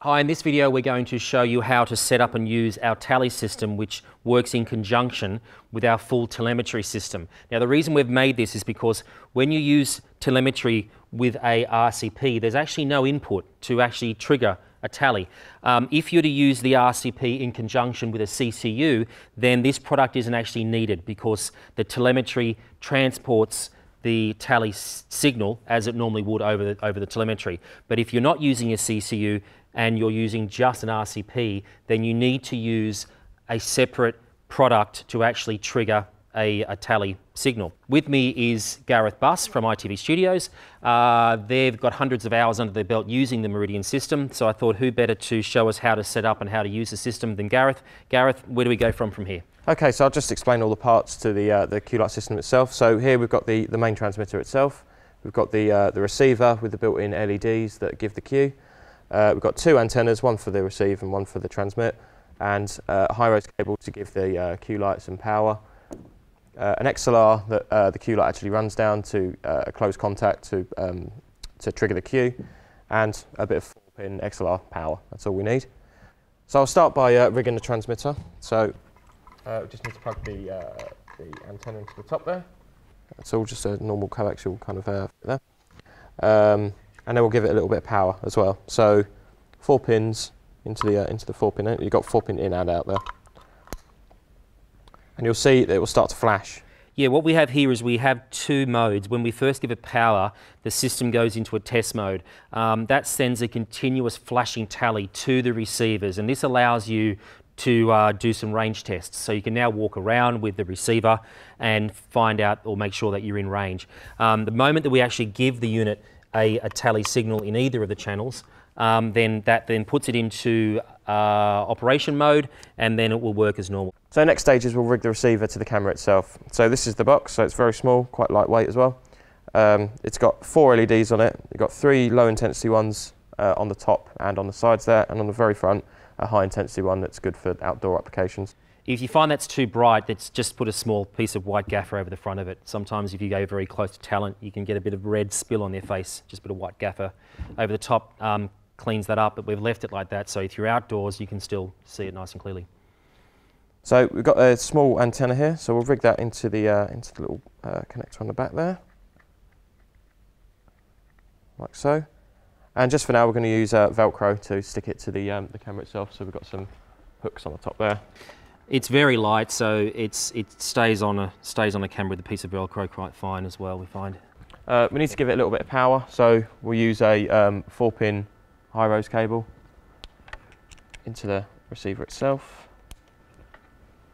Hi, in this video we're going to show you how to set up and use our tally system, which works in conjunction with our full telemetry system. Now the reason we've made this is because when you use telemetry with a RCP, there's actually no input to actually trigger a tally. If you're to use the RCP in conjunction with a CCU, then this product isn't actually needed because the telemetry transports the tally signal as it normally would over the telemetry. But if you're not using a CCU and you're using just an RCP, then you need to use a separate product to actually trigger a tally signal. With me is Gareth Buss from ITV Studios. They've got hundreds of hours under their belt using the Meridian system, so I thought who better to show us how to set up and how to use the system than Gareth. Gareth, where do we go from here? Okay, so I'll just explain all the parts to the Q-Light system itself. So here we've got the main transmitter itself. We've got the receiver with the built-in LEDs that give the cue. We've got two antennas, one for the receive and one for the transmit, and a high-res cable to give the Q-Light some power. An XLR that the Q-Light actually runs down to a close contact to trigger the cue, and a bit of 4-pin XLR power. That's all we need. So I'll start by rigging the transmitter. So we just need to plug the antenna into the top there. It's all just a normal coaxial kind of there. And then we'll give it a little bit of power as well. So 4 pins into the 4-pin. You've got 4-pin in and out there. And you'll see that it will start to flash. Yeah, what we have here is we have two modes. When we first give it power, the system goes into a test mode. That sends a continuous flashing tally to the receivers, and this allows you to do some range tests. So you can now walk around with the receiver and find out or make sure that you're in range. The moment that we actually give the unit a tally signal in either of the channels, then that puts it into operation mode, and then it will work as normal. So the next stage is we'll rig the receiver to the camera itself. So this is the box, so it's very small, quite lightweight as well. It's got 4 LEDs on it. You've got 3 low intensity ones on the top and on the sides there, and on the very front a high intensity one that's good for outdoor applications. If you find that's too bright, let's just put a small piece of white gaffer over the front of it. Sometimes if you go very close to talent, you can get a bit of red spill on their face. Just a bit of white gaffer over the top cleans that up, but we've left it like that, so if you're outdoors, you can still see it nice and clearly. So we've got a small antenna here, so we'll rig that into the little connector on the back there, like so. And just for now, we're going to use Velcro to stick it to the camera itself. So we've got some hooks on the top there. It's very light, so it stays on a camera with a piece of Velcro quite fine as well, we find. We need to give it a little bit of power, so we'll use a 4-pin high-res cable into the receiver itself,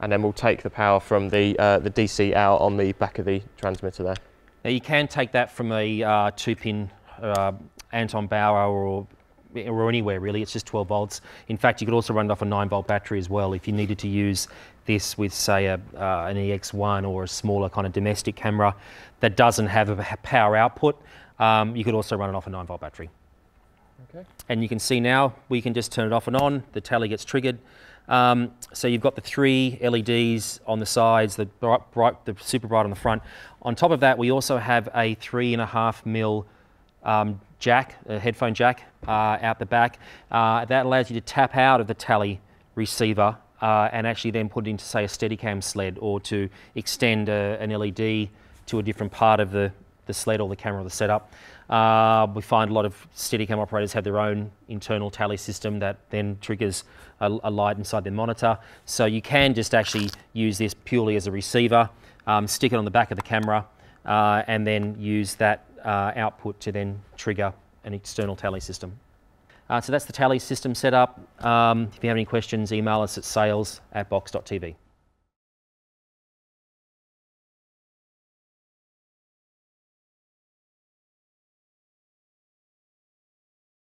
and then we'll take the power from the DC out on the back of the transmitter there. Now you can take that from a 2-pin Anton Bauer or anywhere really. It's just 12 volts. In fact, you could also run it off a 9-volt battery as well if you needed to use this with, say, an EX1 or a smaller kind of domestic camera that doesn't have a power output. You could also run it off a 9-volt battery. Okay. And you can see now we can just turn it off and on. The tally gets triggered. So you've got the 3 LEDs on the sides, the super bright on the front. On top of that, we also have a 3.5mm jack, a headphone jack out the back. That allows you to tap out of the tally receiver and actually then put it into, say, a Steadicam sled, or to extend an LED to a different part of the sled or the camera or the setup. We find a lot of Steadicam operators have their own internal tally system that then triggers a light inside their monitor. So you can just actually use this purely as a receiver, stick it on the back of the camera, and then use that output to then trigger an external tally system. So that's the tally system setup. If you have any questions, email us at sales@boxx.tv.